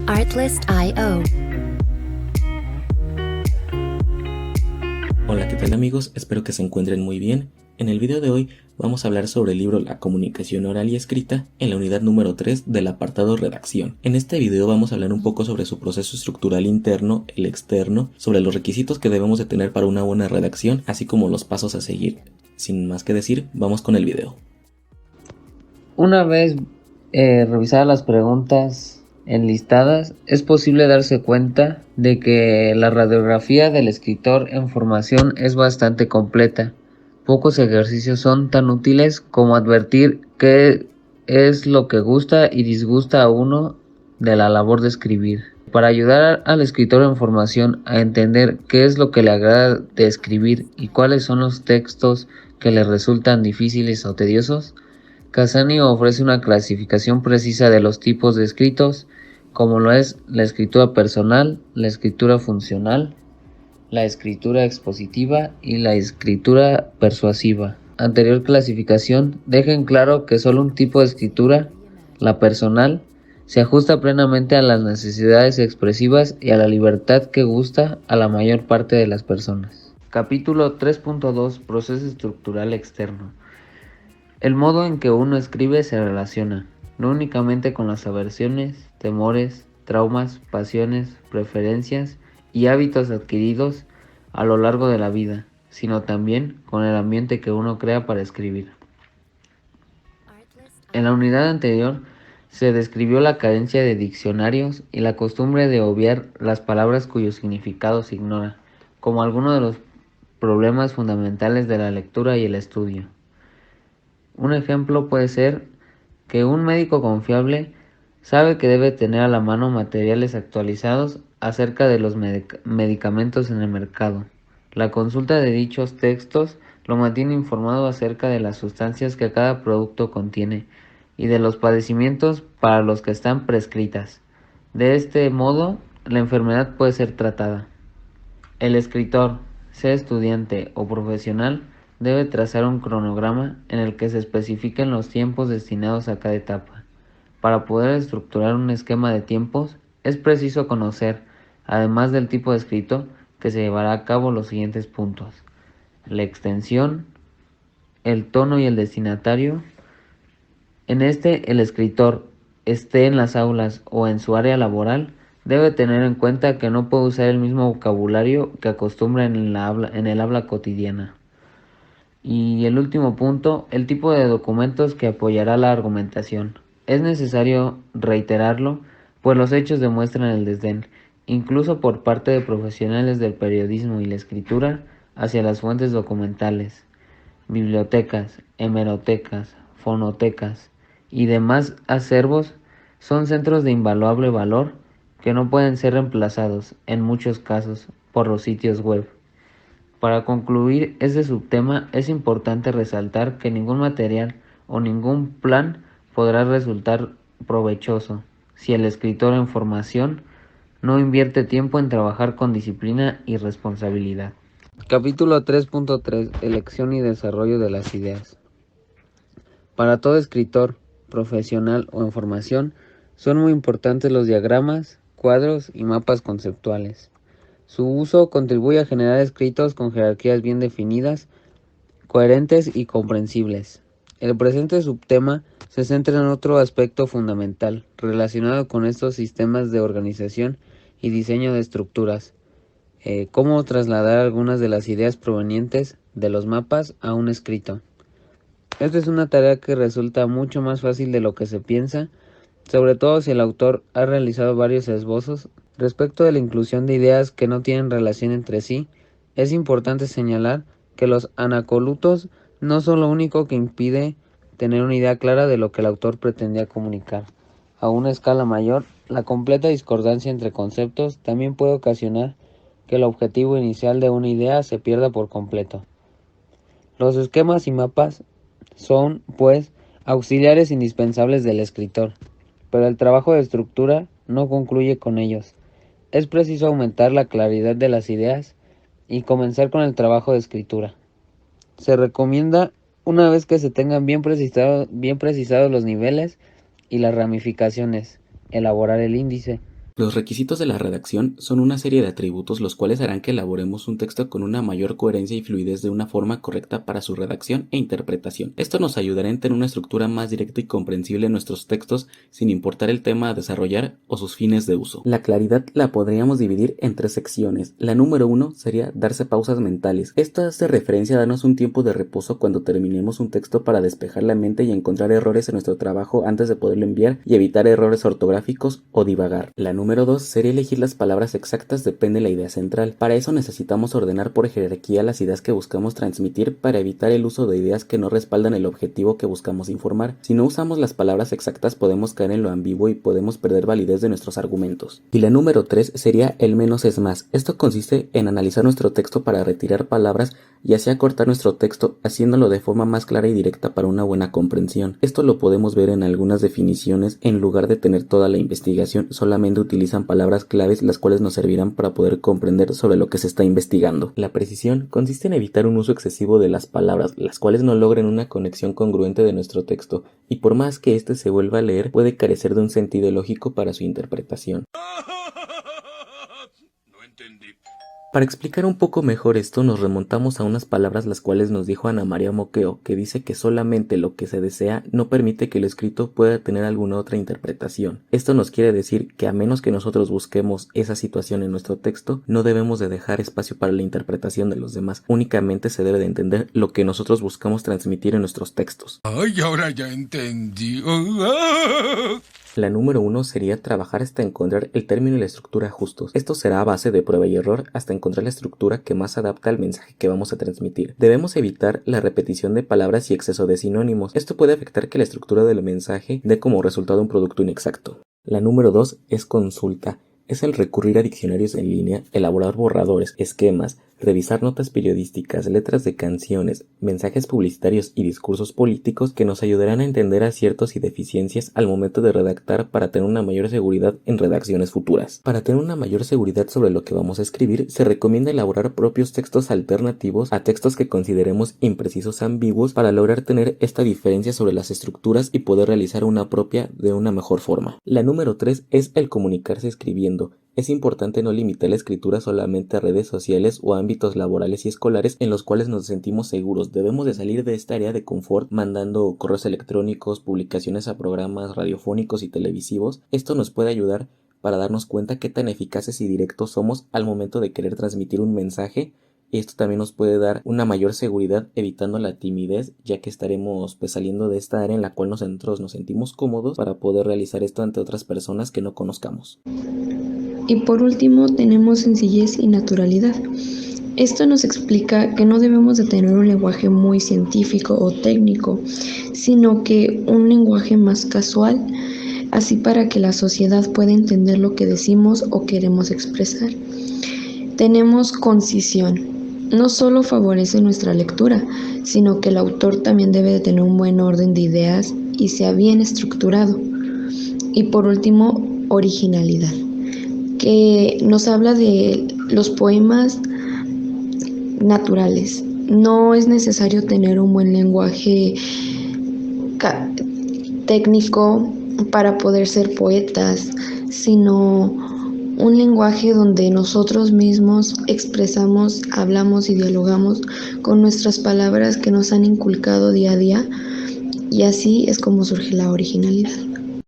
Artlist.io. Hola, ¿qué tal amigos? Espero que se encuentren muy bien. En el video de hoy vamos a hablar sobre el libro La comunicación oral y escrita en la unidad número 3 del apartado redacción. En este video vamos a hablar un poco sobre su proceso estructural interno, el externo, sobre los requisitos que debemos de tener para una buena redacción, así como los pasos a seguir. Sin más que decir, vamos con el video. Una vez revisadas las preguntas enlistadas, es posible darse cuenta de que la radiografía del escritor en formación es bastante completa. Pocos ejercicios son tan útiles como advertir qué es lo que gusta y disgusta a uno de la labor de escribir. Para ayudar al escritor en formación a entender qué es lo que le agrada de escribir y cuáles son los textos que le resultan difíciles o tediosos, Cassani ofrece una clasificación precisa de los tipos de escritos, como lo es la escritura personal, la escritura funcional, la escritura expositiva y la escritura persuasiva. Anterior clasificación deja en claro que solo un tipo de escritura, la personal, se ajusta plenamente a las necesidades expresivas y a la libertad que gusta a la mayor parte de las personas. Capítulo 3.2 Proceso estructural externo. El modo en que uno escribe se relaciona, no únicamente con las aversiones, temores, traumas, pasiones, preferencias y hábitos adquiridos a lo largo de la vida, sino también con el ambiente que uno crea para escribir. En la unidad anterior se describió la carencia de diccionarios y la costumbre de obviar las palabras cuyo significado se ignora, como alguno de los problemas fundamentales de la lectura y el estudio. Un ejemplo puede ser que un médico confiable sabe que debe tener a la mano materiales actualizados acerca de los medicamentos en el mercado. La consulta de dichos textos lo mantiene informado acerca de las sustancias que cada producto contiene y de los padecimientos para los que están prescritas. De este modo, la enfermedad puede ser tratada. El escritor, sea estudiante o profesional, debe trazar un cronograma en el que se especifiquen los tiempos destinados a cada etapa. Para poder estructurar un esquema de tiempos, es preciso conocer, además del tipo de escrito, que se llevará a cabo los siguientes puntos: la extensión, el tono y el destinatario. En este, el escritor, esté en las aulas o en su área laboral, debe tener en cuenta que no puede usar el mismo vocabulario que acostumbra en el habla cotidiana. Y el último punto, el tipo de documentos que apoyará la argumentación. Es necesario reiterarlo, pues los hechos demuestran el desdén, incluso por parte de profesionales del periodismo y la escritura, hacia las fuentes documentales. Bibliotecas, hemerotecas, fonotecas y demás acervos son centros de invaluable valor que no pueden ser reemplazados, en muchos casos, por los sitios web. Para concluir este subtema, es importante resaltar que ningún material o ningún plan podrá resultar provechoso si el escritor en formación no invierte tiempo en trabajar con disciplina y responsabilidad. Capítulo 3.3 Elección y desarrollo de las ideas. Para todo escritor, profesional o en formación, son muy importantes los diagramas, cuadros y mapas conceptuales. Su uso contribuye a generar escritos con jerarquías bien definidas, coherentes y comprensibles. El presente subtema se centra en otro aspecto fundamental relacionado con estos sistemas de organización y diseño de estructuras. Cómo trasladar algunas de las ideas provenientes de los mapas a un escrito. Esta es una tarea que resulta mucho más fácil de lo que se piensa, sobre todo si el autor ha realizado varios esbozos. Respecto de la inclusión de ideas que no tienen relación entre sí, es importante señalar que los anacolutos no son lo único que impide tener una idea clara de lo que el autor pretendía comunicar. A una escala mayor, la completa discordancia entre conceptos también puede ocasionar que el objetivo inicial de una idea se pierda por completo. Los esquemas y mapas son, pues, auxiliares indispensables del escritor, pero el trabajo de estructura no concluye con ellos. Es preciso aumentar la claridad de las ideas y comenzar con el trabajo de escritura. Se recomienda, una vez que se tengan bien precisados los niveles y las ramificaciones, elaborar el índice, Los requisitos de la redacción son una serie de atributos los cuales harán que elaboremos un texto con una mayor coherencia y fluidez de una forma correcta para su redacción e interpretación. Esto nos ayudará en tener una estructura más directa y comprensible en nuestros textos sin importar el tema a desarrollar o sus fines de uso. La claridad la podríamos dividir en 3 secciones. La número 1 sería darse pausas mentales. Esto hace referencia a darnos un tiempo de reposo cuando terminemos un texto para despejar la mente y encontrar errores en nuestro trabajo antes de poderlo enviar y evitar errores ortográficos o divagar. La número 2 sería elegir las palabras exactas, depende de la idea central. Para eso necesitamos ordenar por jerarquía las ideas que buscamos transmitir para evitar el uso de ideas que no respaldan el objetivo que buscamos informar. Si no usamos las palabras exactas podemos caer en lo ambiguo y podemos perder validez de nuestros argumentos. Y la número 3 sería el menos es más. Esto consiste en analizar nuestro texto para retirar palabras y así acortar nuestro texto haciéndolo de forma más clara y directa para una buena comprensión. Esto lo podemos ver en algunas definiciones. En lugar de tener toda la investigación, solamente utilizan palabras claves las cuales nos servirán para poder comprender sobre lo que se está investigando. La precisión consiste en evitar un uso excesivo de las palabras, las cuales no logren una conexión congruente de nuestro texto, y por más que éste se vuelva a leer, puede carecer de un sentido lógico para su interpretación. No entendí. Para explicar un poco mejor esto, nos remontamos a unas palabras las cuales nos dijo Ana María Moqueo, que dice que solamente lo que se desea no permite que lo escrito pueda tener alguna otra interpretación. Esto nos quiere decir que a menos que nosotros busquemos esa situación en nuestro texto, no debemos de dejar espacio para la interpretación de los demás. Únicamente se debe de entender lo que nosotros buscamos transmitir en nuestros textos. Ay, ahora ya entendí. La número 1 sería trabajar hasta encontrar el término y la estructura justos. Esto será a base de prueba y error hasta encontrar la estructura que más se adapta al mensaje que vamos a transmitir. Debemos evitar la repetición de palabras y exceso de sinónimos. Esto puede afectar que la estructura del mensaje dé como resultado un producto inexacto. La número 2 es consulta. Es el recurrir a diccionarios en línea, elaborar borradores, esquemas, revisar notas periodísticas, letras de canciones, mensajes publicitarios y discursos políticos que nos ayudarán a entender aciertos y deficiencias al momento de redactar para tener una mayor seguridad en redacciones futuras. Para tener una mayor seguridad sobre lo que vamos a escribir, se recomienda elaborar propios textos alternativos a textos que consideremos imprecisos o ambiguos para lograr tener esta diferencia sobre las estructuras y poder realizar una propia de una mejor forma. La número 3 es el comunicarse escribiendo. Es importante no limitar la escritura solamente a redes sociales o ámbitos laborales y escolares en los cuales nos sentimos seguros. Debemos de salir de esta área de confort mandando correos electrónicos, publicaciones a programas radiofónicos y televisivos. Esto nos puede ayudar para darnos cuenta qué tan eficaces y directos somos al momento de querer transmitir un mensaje. Y esto también nos puede dar una mayor seguridad evitando la timidez, ya que estaremos saliendo de esta área en la cual nosotros nos sentimos cómodos para poder realizar esto ante otras personas que no conozcamos. Y por último tenemos sencillez y naturalidad. Esto nos explica que no debemos de tener un lenguaje muy científico o técnico, sino que un lenguaje más casual, así para que la sociedad pueda entender lo que decimos o queremos expresar. Tenemos concisión. No solo favorece nuestra lectura, sino que el autor también debe de tener un buen orden de ideas y sea bien estructurado. Y por último, originalidad, que nos habla de los poemas naturales. No es necesario tener un buen lenguaje técnico para poder ser poetas, sino un lenguaje donde nosotros mismos expresamos, hablamos y dialogamos con nuestras palabras que nos han inculcado día a día, y así es como surge la originalidad.